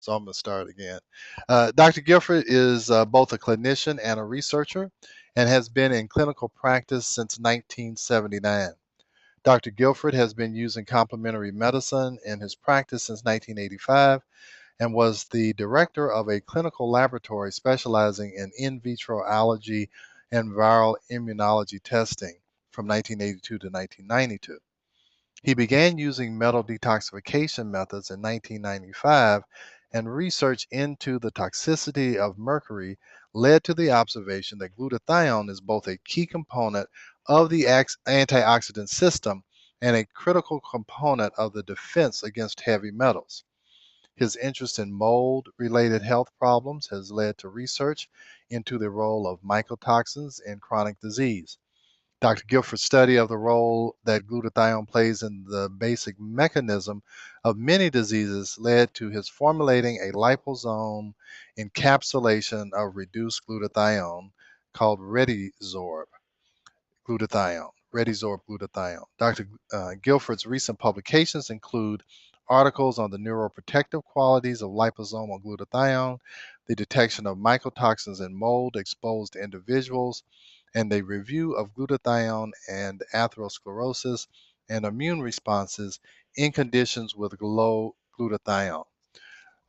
So I'm going to start again. Dr. Guilford is both a clinician and a researcher and has been in clinical practice since 1979. Dr. Guilford has been using complementary medicine in his practice since 1985 and was the director of a clinical laboratory specializing in vitro allergy and viral immunology testing from 1982 to 1992. He began using metal detoxification methods in 1995, and research into the toxicity of mercury led to the observation that glutathione is both a key component of the antioxidant system and a critical component of the defense against heavy metals. His interest in mold related health problems has led to research into the role of mycotoxins in chronic disease. Dr. Guilford's study of the role that glutathione plays in the basic mechanism of many diseases led to his formulating a liposome encapsulation of reduced glutathione called Redizorb glutathione. Dr. Guilford's recent publications include articles on the neuroprotective qualities of liposomal glutathione, the detection of mycotoxins in mold exposed individuals, and a review of glutathione and atherosclerosis and immune responses in conditions with low glutathione.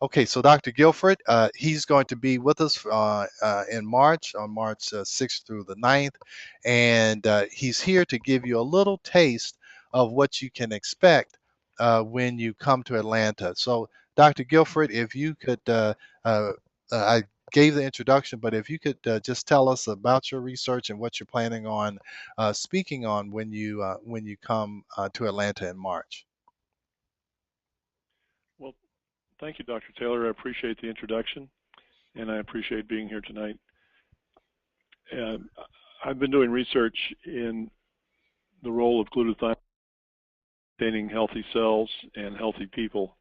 Okay, so Dr. Guilford, he's going to be with us in March, on March 6th through the 9th, and he's here to give you a little taste of what you can expect when you come to Atlanta. So, Dr. Guilford, if you could, I gave the introduction, but if you could just tell us about your research and what you're planning on speaking on when you come to Atlanta in March. Well, thank you, Dr. Taylor. I appreciate the introduction, and I appreciate being here tonight. I've been doing research in the role of glutathione maintaining healthy cells and healthy people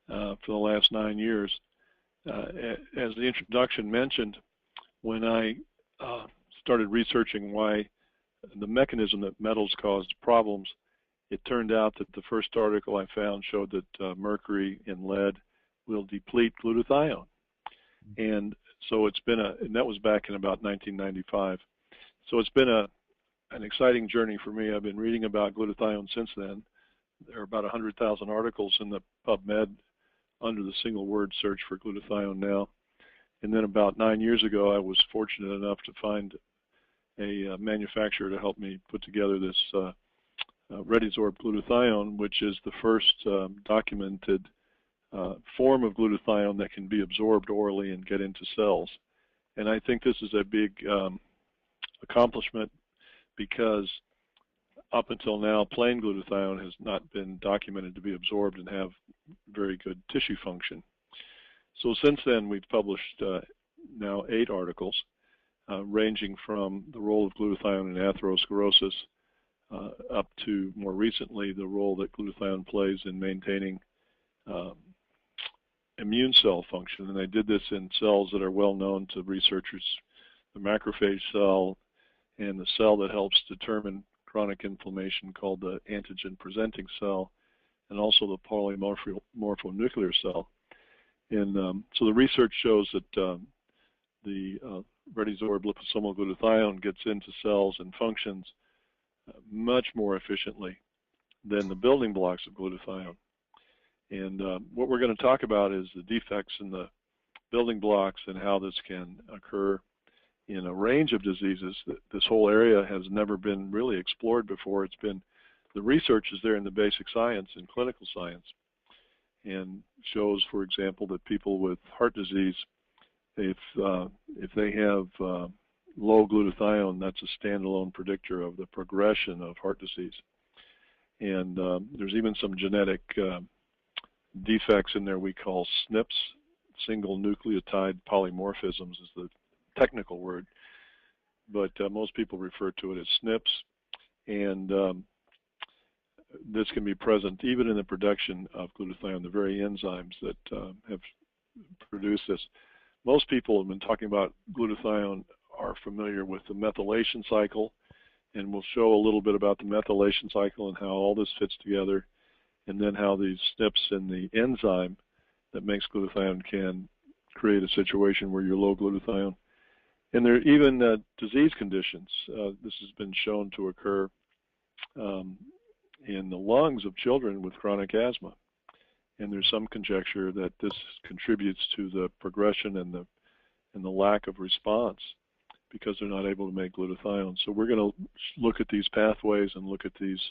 for the last 9 years. As the introduction mentioned, when I started researching why the mechanism that metals caused problems, it turned out that the first article I found showed that mercury and lead will deplete glutathione. And so it's been and that was back in about 1995. So it's been an exciting journey for me. I've been reading about glutathione since then. There are about 100,000 articles in the PubMed under the single word search for glutathione now. And then about 9 years ago, I was fortunate enough to find a manufacturer to help me put together this Redizorb glutathione, which is the first documented form of glutathione that can be absorbed orally and get into cells. And I think this is a big accomplishment because up until now, plain glutathione has not been documented to be absorbed and have very good tissue function. So since then, we've published now 8 articles ranging from the role of glutathione in atherosclerosis up to more recently the role that glutathione plays in maintaining immune cell function. And I did this in cells that are well known to researchers, the macrophage cell and the cell that helps determine chronic inflammation called the antigen presenting cell, and also the polymorphonuclear cell. And so the research shows that the Redizorb liposomal glutathione gets into cells and functions much more efficiently than the building blocks of glutathione. And what we're going to talk about is the defects in the building blocks and how this can occur in a range of diseases. This whole area has never been really explored before. It's been, the research is there in the basic science and clinical science, and shows, for example, that people with heart disease, if they have low glutathione, that's a standalone predictor of the progression of heart disease. And there's even some genetic defects in there we call SNPs, single nucleotide polymorphisms is the technical word, but most people refer to it as SNPs, and this can be present even in the production of glutathione, the very enzymes that have produced this. Most people have been talking about glutathione are familiar with the methylation cycle, and we'll show a little bit about the methylation cycle and how all this fits together, and then how these SNPs in the enzyme that makes glutathione can create a situation where you're low glutathione. And there are even disease conditions. This has been shown to occur in the lungs of children with chronic asthma. And there's some conjecture that this contributes to the progression and the lack of response because they're not able to make glutathione. So we're going to look at these pathways and look at these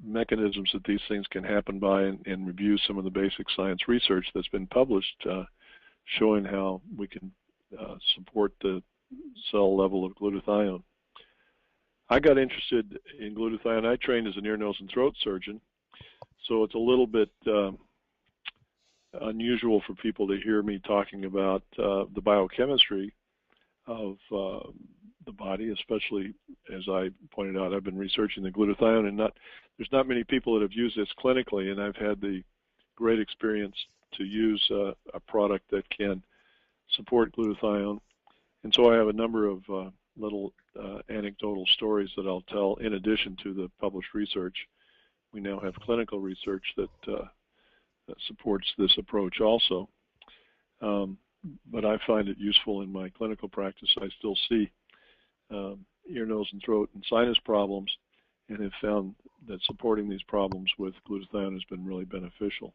mechanisms that these things can happen by, and review some of the basic science research that's been published showing how we can support the cell level of glutathione. I got interested in glutathione. I trained as an ear, nose, and throat surgeon, so it's a little bit unusual for people to hear me talking about the biochemistry of the body, especially as I pointed out, I've been researching the glutathione, and there's not many people that have used this clinically, and I've had the great experience to use a product that can support glutathione. And so I have a number of little anecdotal stories that I'll tell in addition to the published research. We now have clinical research that supports this approach also. But I find it useful in my clinical practice. I still see ear, nose, and throat and sinus problems, and have found that supporting these problems with glutathione has been really beneficial.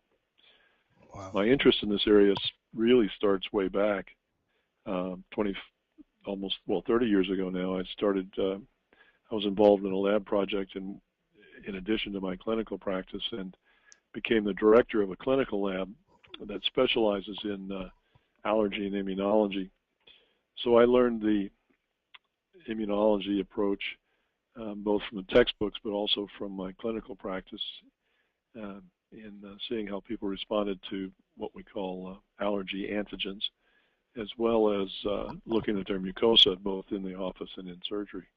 Wow. My interest in this area really starts way back, 30 years ago now. I was involved in a lab project in addition to my clinical practice, and became the director of a clinical lab that specializes in allergy and immunology. So I learned the immunology approach both from the textbooks but also from my clinical practice in seeing how people responded to what we call allergy antigens, as well as looking at their mucosa both in the office and in surgery.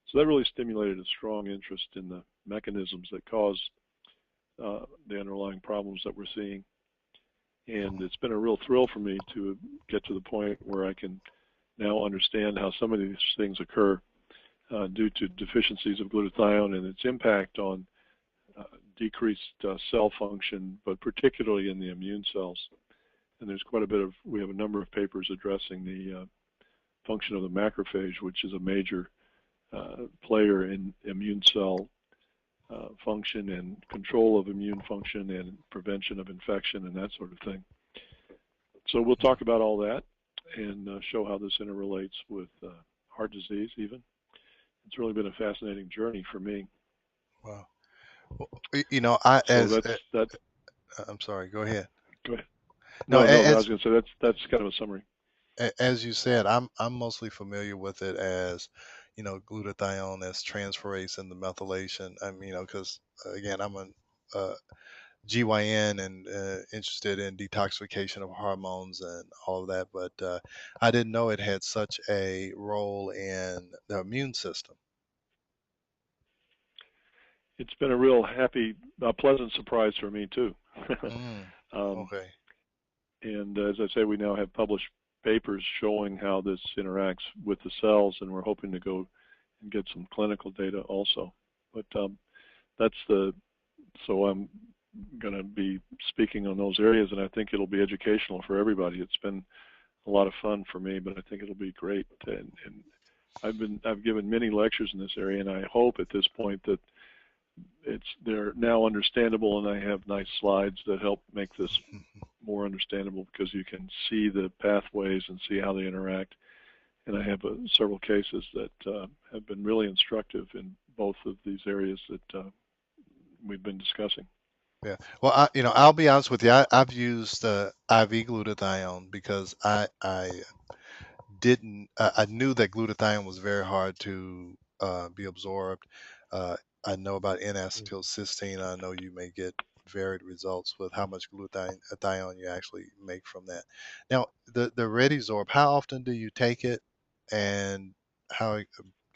So that really stimulated a strong interest in the mechanisms that cause the underlying problems that we're seeing. And it's been a real thrill for me to get to the point where I can now understand how some of these things occur due to deficiencies of glutathione and its impact on decreased cell function, but particularly in the immune cells. And there's we have a number of papers addressing the function of the macrophage, which is a major player in immune cell function and control of immune function and prevention of infection and that sort of thing. So we'll talk about all that and show how this interrelates with heart disease even. It's really been a fascinating journey for me. Wow. Well, I'm sorry, go ahead. Go ahead. No, No, I was going to say that's kind of a summary. As you said, I'm mostly familiar with it as, glutathione as transferase and the methylation. Because again, I'm a GYN and interested in detoxification of hormones and all of that, but I didn't know it had such a role in the immune system. It's been a real pleasant surprise for me too. Okay. And as I say, we now have published papers showing how this interacts with the cells, and we're hoping to go and get some clinical data also. But so I'm going to be speaking on those areas, and I think it'll be educational for everybody. It's been a lot of fun for me, but I think it'll be great. And I've given many lectures in this area, and I hope at this point that they're now understandable, and I have nice slides that help make this more understandable because you can see the pathways and see how they interact. And I have several cases that have been really instructive in both of these areas that we've been discussing. Yeah. Well, I'll be honest with you. I've used IV glutathione because I didn't. I knew that glutathione was very hard to be absorbed. I know about N-acetylcysteine. I know you may get varied results with how much glutathione you actually make from that. Now, the Redizorb, how often do you take it, and can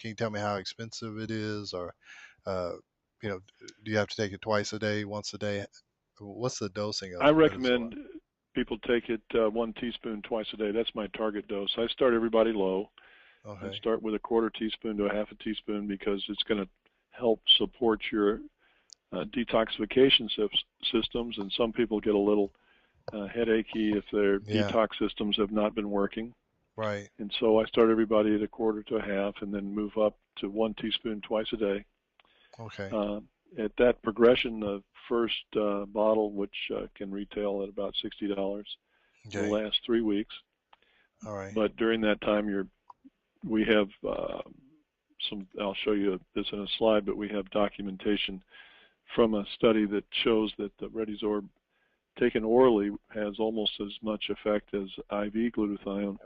you tell me how expensive it is, or uh, do you have to take it twice a day, once a day? What's the dosing of I Redizorb? recommend people take it 1 teaspoon twice a day. That's my target dose. I start everybody low. Okay. I start with a 1/4 teaspoon to a 1/2 teaspoon because it's going to help support your detoxification systems, and some people get a little headachy if their Yeah. detox systems have not been working. Right. And so I start everybody at a quarter to a half, and then move up to 1 teaspoon twice a day. Okay. Uh, at that progression, the first bottle, which can retail at about $60, will Okay. last 3 weeks. All right. But during that time, we have some. I'll show you this in a slide, but we have documentation from a study that shows that the Redizorb taken orally has almost as much effect as IV glutathione.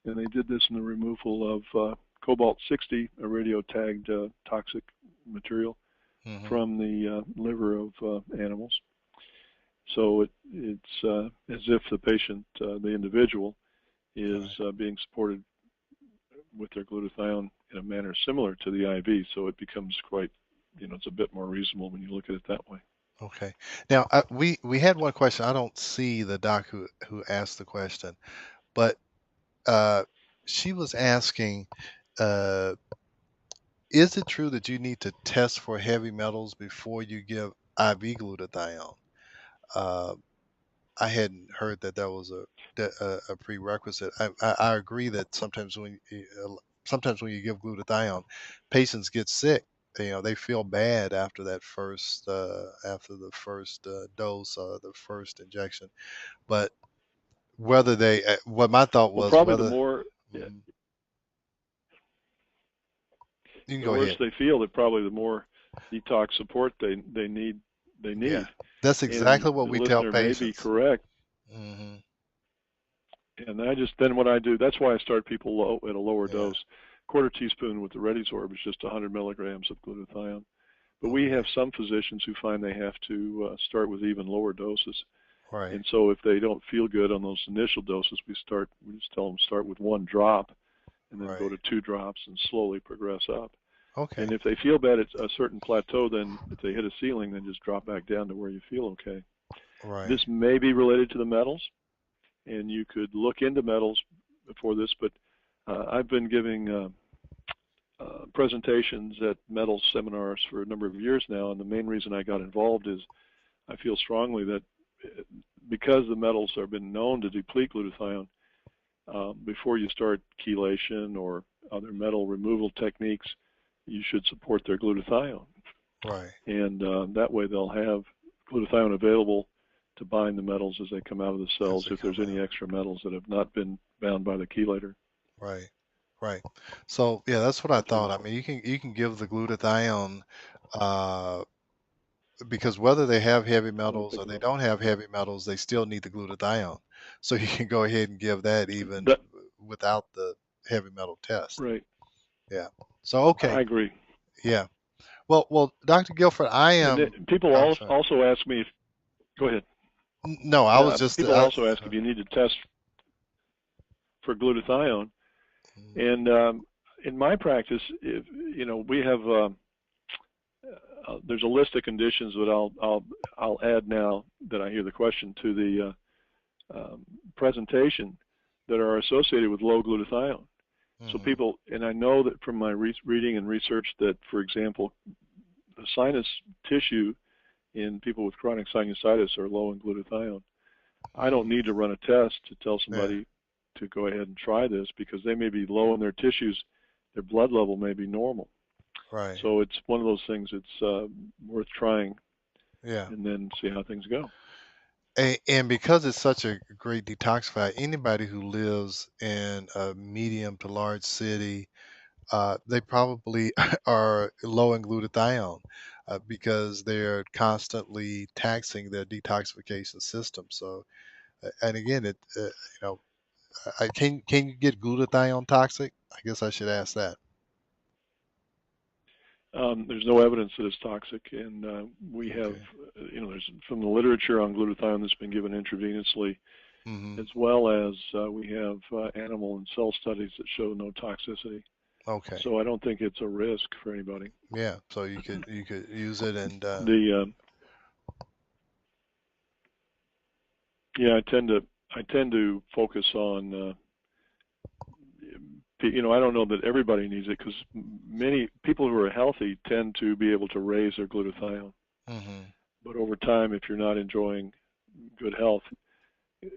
And they did this in the removal of cobalt-60, a radio-tagged toxic material Mm-hmm. from the liver of animals. So it's as if the patient, the individual, is Right. being supported with their glutathione in a manner similar to the IV. So it becomes quite, it's a bit more reasonable when you look at it that way. Okay. Now, we had one question. I don't see the doc who asked the question, but uh, she was asking, uh, is it true that you need to test for heavy metals before you give IV glutathione? Uh, I hadn't heard that that was a prerequisite. I agree that sometimes when you give glutathione, patients get sick. They feel bad after after the first dose or the first injection. But whether what my thought Well, was probably the whether. more, Mhm. You can the go worse ahead. they feel, that probably the more detox support they need. They Yeah, need. that's And exactly what the we tell listener may be patients. correct. Hmm. And then what I do, that's why I start people low at a lower Yeah. dose. Quarter teaspoon with the Redizorb is just 100 milligrams of glutathione. But we have Okay. some physicians who find they have to start with even lower doses. Right. And so if they don't feel good on those initial doses, we just tell them start with 1 drop and then go Right. to 2 drops and slowly progress up. And Okay. if they feel bad at a certain plateau, then if they hit a ceiling, then just drop back down to where you feel okay. Right. This may be related to the metals, and you could look into metals before this, but I've been giving presentations at metals seminars for a number of years now, and the main reason I got involved is I feel strongly that because the metals have been known to deplete glutathione, before you start chelation or other metal removal techniques, you should support their glutathione. Right. And that way they'll have glutathione available to bind the metals as they come out of the As cells they if come there's any out. extra metals that have not been bound by the chelator. Right. Right. So yeah, that's what I thought. I mean, you can give the glutathione uh, because whether they have heavy I'm going to metals pick or it they up. don't have heavy metals, they still need the glutathione. So you can go ahead and give that even That, without the heavy metal test. right. Yeah. So okay. I agree. Yeah. Well, Dr. Guilford, I And am. people I'm sorry. also ask me if, go ahead. No, I was just. People also ask if you need to test for glutathione. And in my practice, if, we have there's a list of conditions that I'll add now that I hear the question to the presentation that are associated with low glutathione. So mm-hmm. people, and I know that from my reading and research that, for example, the sinus tissue in people with chronic sinusitis are low in glutathione. I don't need to run a test to tell Yeah. somebody to go ahead and try this because they may be low in their tissues, their blood level may be normal. Right. So it's one of those things it's worth trying Yeah. and then see how things go. And because it's such a great detoxifier, anybody who lives in a medium to large city, they probably are low in glutathione because they're constantly taxing their detoxification system. So, and again, know, can you get glutathione toxic? I guess I should ask that. There's no evidence that it's toxic, and we have, Okay. there's from the literature on glutathione that's been given intravenously, Hmm. as well as we have animal and cell studies that show no toxicity. Okay. So I don't think it's a risk for anybody. Yeah. So you could use it and The Yeah, I tend to focus on I don't know that everybody needs it because many people who are healthy tend to be able to raise their glutathione. Hmm. But over time, if you're not enjoying good health,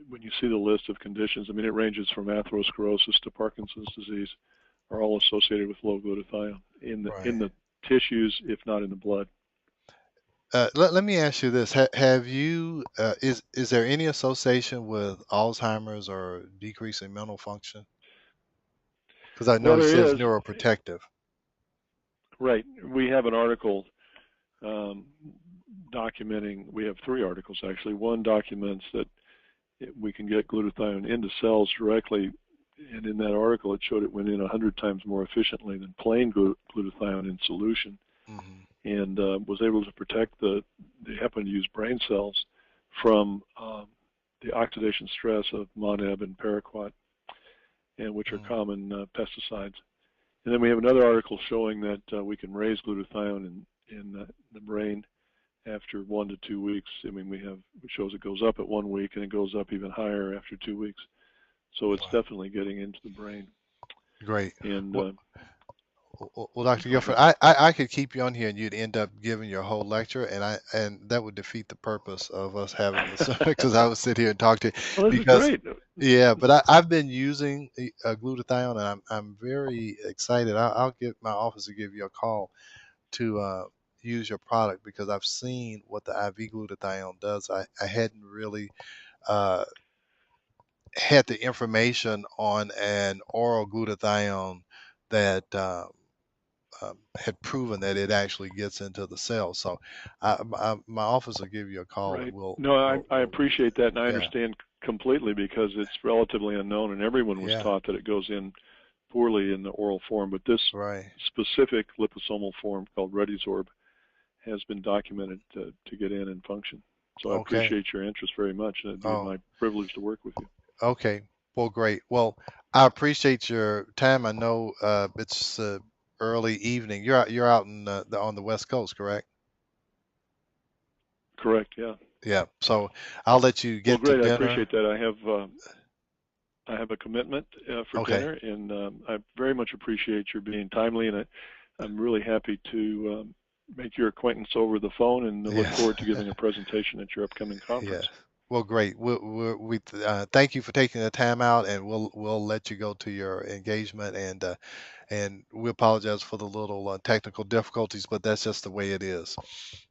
when you see the list of conditions, I mean, it ranges from atherosclerosis to Parkinson's disease, are all associated with low glutathione in Right. the tissues, if not in the blood. Let me ask you this: have you is there any association with Alzheimer's or decreasing mental function? Because I Well, know it there says is, neuroprotective. right. We have an article um, documenting. We have three articles actually. One documents that we can get glutathione into cells directly, and in that article, it showed it went in 100 times more efficiently than plain glutathione in solution, Hmm. and was able to protect they happen to use brain cells from the oxidation stress of moneb and paraquat, and which are Hmm. common pesticides. And then we have another article showing that we can raise glutathione in the brain after 1 to 2 weeks. I mean, it shows it goes up at 1 week and it goes up even higher after 2 weeks. So it's Wow. definitely getting into the brain. Great. And Well, well, Dr. go Guilford, ahead. I could keep you on here and you'd end up giving your whole lecture, and that would defeat the purpose of us having this because I would sit here and talk to you Well, this is because great. yeah, but I've been using glutathione and I'm very excited. I'll get my office to give you a call to use your product because I've seen what the IV glutathione does. I hadn't really uh, had the information on an oral glutathione that had proven that it actually gets into the cell. So my office will give you a call and Right. No, I we'll appreciate that, and I yeah, understand completely because it's relatively unknown, and everyone was yeah, taught that it goes in poorly in the oral form. But this right. specific liposomal form called Redisorb has been documented to get in and function. So I Okay. appreciate your interest very much, and it'd be Oh, my privilege to work with you. okay. Well, great. Well, I appreciate your time. I know it's early evening. You're out in on the West Coast, correct? Correct. Yeah. Yeah. So I'll let you Well, get to great. I dinner. appreciate that. I have a commitment for Okay. dinner, and I very much appreciate your being timely, and I'm really happy to make your acquaintance over the phone, and look Yes. forward to giving a presentation at your upcoming Yes. conference. Well, great. We thank you for taking the time out, and we'll let you go to your engagement, and we apologize for the little technical difficulties, but that's just the way it is.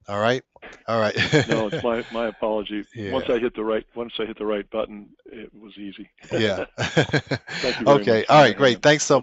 All right. All right. No, it's my apology. Yeah. Once I hit the right button, it was easy. Yeah. Thank you very much. Okay. I'm All going right. to hang Great. up. Thanks so